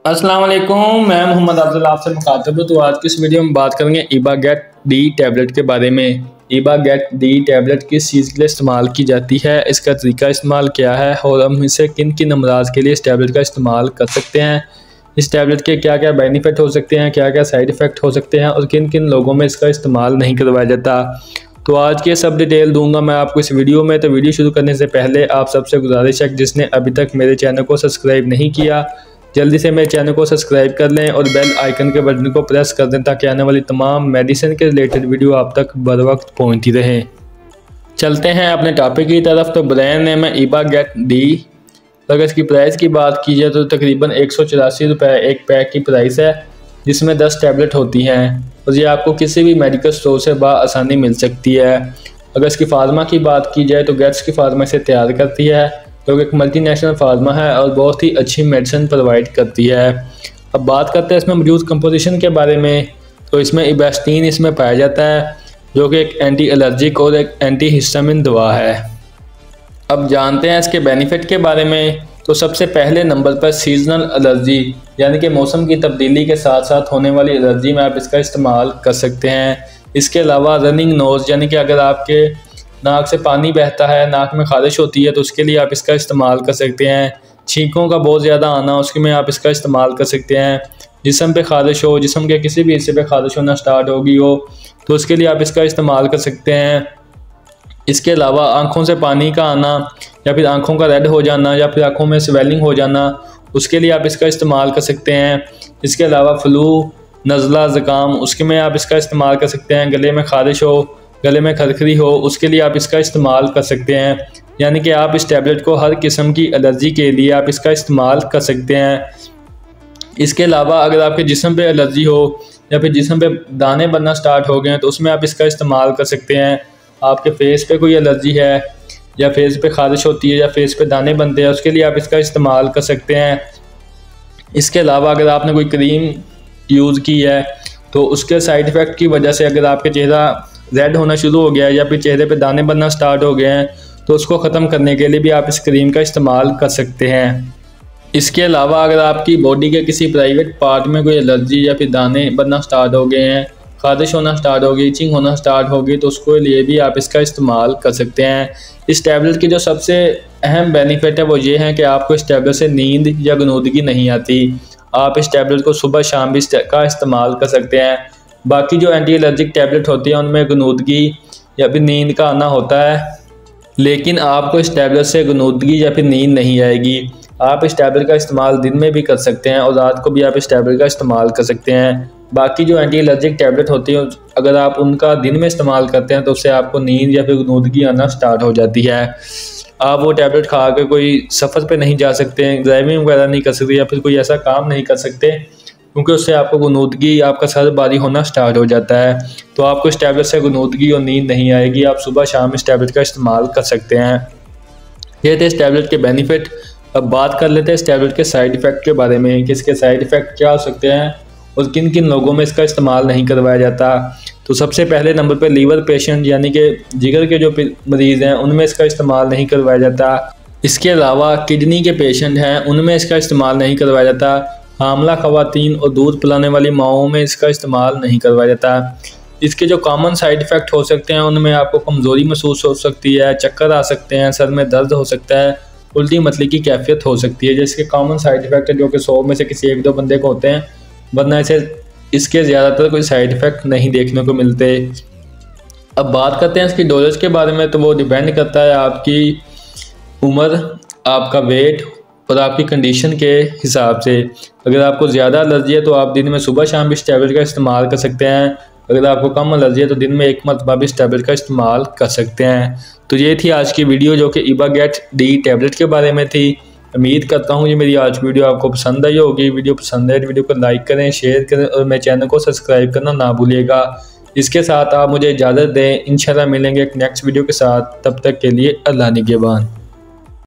अस्सलाम वालेकुम, मैं मोहम्मद अफजल आपसे मुखातिब हूँ। तो आज की इस वीडियो में बात करेंगे ईबा गेट डी टैबलेट के बारे में। ईबा गेट डी टैबलेट किस चीज़ के लिए इस्तेमाल की जाती है, इसका तरीका इस्तेमाल क्या है और हम इसे किन किन अमराज के लिए इस टैबलेट का इस्तेमाल कर सकते हैं। इस टैबलेट के क्या क्या बेनिफिट हो सकते हैं, क्या क्या साइड इफ़ेक्ट हो सकते हैं और किन किन लोगों में इसका इस्तेमाल नहीं करवाया जाता। तो आज की सब डिटेल दूंगा मैं आपको इस वीडियो में। तो वीडियो शुरू करने से पहले आप सबसे गुजारिश है कि जिसने अभी तक मेरे चैनल को सब्सक्राइब नहीं किया, जल्दी से मेरे चैनल को सब्सक्राइब कर लें और बेल आइकन के बटन को प्रेस कर दें ताकि आने वाली तमाम मेडिसिन के रिलेटेड वीडियो आप तक बर वक्त पहुँचती रहें। चलते हैं अपने टॉपिक की तरफ। तो ब्रांड नेम है ईबा गेट डी। अगर इसकी प्राइस की बात की जाए तो तकरीबन 184 रुपये एक पैक की प्राइस है, जिसमें 10 टैबलेट होती हैं और ये आपको किसी भी मेडिकल स्टोर से आसानी मिल सकती है। अगर इसकी फार्मा की बात की जाए तो गेट्स की फार्मा से तैयार करती है, जो कि एक मल्टीनेशनल फार्मा है और बहुत ही अच्छी मेडिसिन प्रोवाइड करती है। अब बात करते हैं इसमें मौजूद कंपोजिशन के बारे में। तो इसमें इबेस्टीन इसमें पाया जाता है, जो कि एक एंटी एलर्जिक और एक एंटी हिस्टामिन दवा है। अब जानते हैं इसके बेनिफिट के बारे में। तो सबसे पहले नंबर पर सीजनल एलर्जी, यानी कि मौसम की तब्दीली के साथ साथ होने वाली एलर्जी में आप इसका इस्तेमाल कर सकते हैं। इसके अलावा रनिंग नोज़, यानी कि अगर आपके नाक से पानी बहता है, नाक में खारिश होती है, तो उसके लिए आप इसका इस्तेमाल कर सकते हैं। छींकों का बहुत ज़्यादा आना, उसके में आप इसका इस्तेमाल कर सकते हैं। जिस्म पे खारिश हो, जिस्म के किसी भी हिस्से पे खारिश होना स्टार्ट होगी हो, तो उसके लिए आप इसका इस्तेमाल कर सकते हैं। इसके अलावा आँखों से पानी का आना या फिर आँखों का रेड हो जाना या फिर आँखों में स्वेलिंग हो जाना, उसके लिए आप इसका इस्तेमाल कर सकते हैं। इसके अलावा फ्लू, नज़ला, ज़ुकाम, उसके में आप इसका इस्तेमाल कर सकते हैं। गले में खारिश हो, गले में खरखरी हो, उसके लिए आप इसका इस्तेमाल कर सकते हैं। यानी कि आप इस टैबलेट को हर किस्म की एलर्जी के लिए आप इसका इस्तेमाल कर सकते हैं। इसके अलावा अगर आपके जिस्म पे एलर्जी हो या फिर जिस्म पे दाने बनना स्टार्ट हो गए हैं, तो उसमें आप इसका इस्तेमाल कर सकते हैं। आपके फेस पे कोई एलर्जी है या फेस पे खारिश होती है या फेस पे दाने बनते हैं, उसके लिए आप इसका इस्तेमाल कर सकते हैं। इसके अलावा अगर आपने कोई क्रीम यूज़ की है तो उसके साइड इफ़ेक्ट की वजह से अगर आपके चेहरा रेड होना शुरू हो गया है या फिर चेहरे पे दाने बनना स्टार्ट हो गए हैं, तो उसको ख़त्म करने के लिए भी आप इस क्रीम का इस्तेमाल कर सकते हैं। इसके अलावा अगर आपकी बॉडी के किसी प्राइवेट पार्ट में कोई एलर्जी या फिर दाने बनना स्टार्ट हो गए हैं, खारिश होना स्टार्ट हो गई, इचिंग होना स्टार्ट हो गई, तो उसके लिए भी आप इसका इस्तेमाल कर सकते हैं। इस टैबलेट की जो सबसे अहम बेनिफिट है वो ये है कि आपको इस टैबलेट से नींद या गनूदगी नहीं आती। आप इस टैबलेट को सुबह शाम भी का इस्तेमाल कर सकते हैं। बाकी जो एंटी एलर्जिक टैबलेट होती हैं उनमें गनूदगी या फिर नींद का आना होता है, लेकिन आपको इस टैबलेट से गनूदगी या फिर नींद नहीं आएगी। आप इस टैबलेट का इस्तेमाल दिन में भी कर सकते हैं और रात को भी आप इस टैबलेट का इस्तेमाल कर सकते हैं। बाकी जो एंटी एलर्जिक टैबलेट होती हैं अगर आप उनका दिन में इस्तेमाल करते हैं तो उससे आपको नींद या फिर गनूदगी आना स्टार्ट हो जाती है। आप वो टैबलेट खा कर कोई सफ़र पे नहीं जा सकते, ड्राइविंग वगैरह नहीं कर सकते या फिर कोई ऐसा काम नहीं कर सकते, क्योंकि उससे आपको गनूदगी, आपका सर भारी होना स्टार्ट हो जाता है। तो आपको इस टैबलेट से गनूदगी और नींद नहीं आएगी। आप सुबह शाम इस टैबलेट का इस्तेमाल कर सकते हैं। ये थे इस टैबलेट के बेनिफिट। अब बात कर लेते हैं इस टैबलेट के साइड इफ़ेक्ट के बारे में कि इसके साइड इफ़ेक्ट क्या हो सकते हैं और किन किन लोगों में इसका इस्तेमाल नहीं करवाया जाता। तो सबसे पहले नंबर पर लीवर पेशेंट, यानी कि जिगर के जो मरीज़ हैं, उनमें इसका इस्तेमाल नहीं करवाया जाता। इसके अलावा किडनी के पेशेंट हैं, उनमें इसका इस्तेमाल नहीं करवाया जाता। हामला ख़वातीन और दूध पिलाने वाली माओं में इसका इस्तेमाल नहीं करवाया जाता। इसके जो कॉमन साइड इफ़ेक्ट हो सकते हैं उनमें आपको कमज़ोरी महसूस हो सकती है, चक्कर आ सकते हैं, सर में दर्द हो सकता है, उल्टी मतली की कैफियत हो सकती है। जिसके कॉमन साइड इफ़ेक्ट है जो कि 100 में से किसी एक दो बंदे को होते हैं, वरना इसके ज़्यादातर कोई साइड इफ़ेक्ट नहीं देखने को मिलते। अब बात करते हैं इसकी डोजेज के बारे में। तो वो डिपेंड करता है आपकी उम्र, आपका वेट और आपकी कंडीशन के हिसाब से। अगर आपको ज़्यादा एलर्जी है तो आप दिन में सुबह शाम भी इस टैबलेट का इस्तेमाल कर सकते हैं। अगर आपको कम एलर्जी है तो दिन में एक मरतबा भी इस टैबलेट का इस्तेमाल कर सकते हैं। तो ये थी आज की वीडियो जो कि ईबा गेट डी टैबलेट के बारे में थी। उम्मीद करता हूँ ये मेरी आज की वीडियो आपको पसंद आई होगी। वीडियो पसंद आए तो वीडियो को लाइक करें, शेयर करें और मेरे चैनल को सब्सक्राइब करना ना भूलिएगा। इसके साथ आप मुझे इजाज़त दें। इंशाल्लाह मिलेंगे एक नेक्स्ट वीडियो के साथ। तब तक के लिए अल्लाह निगहबान।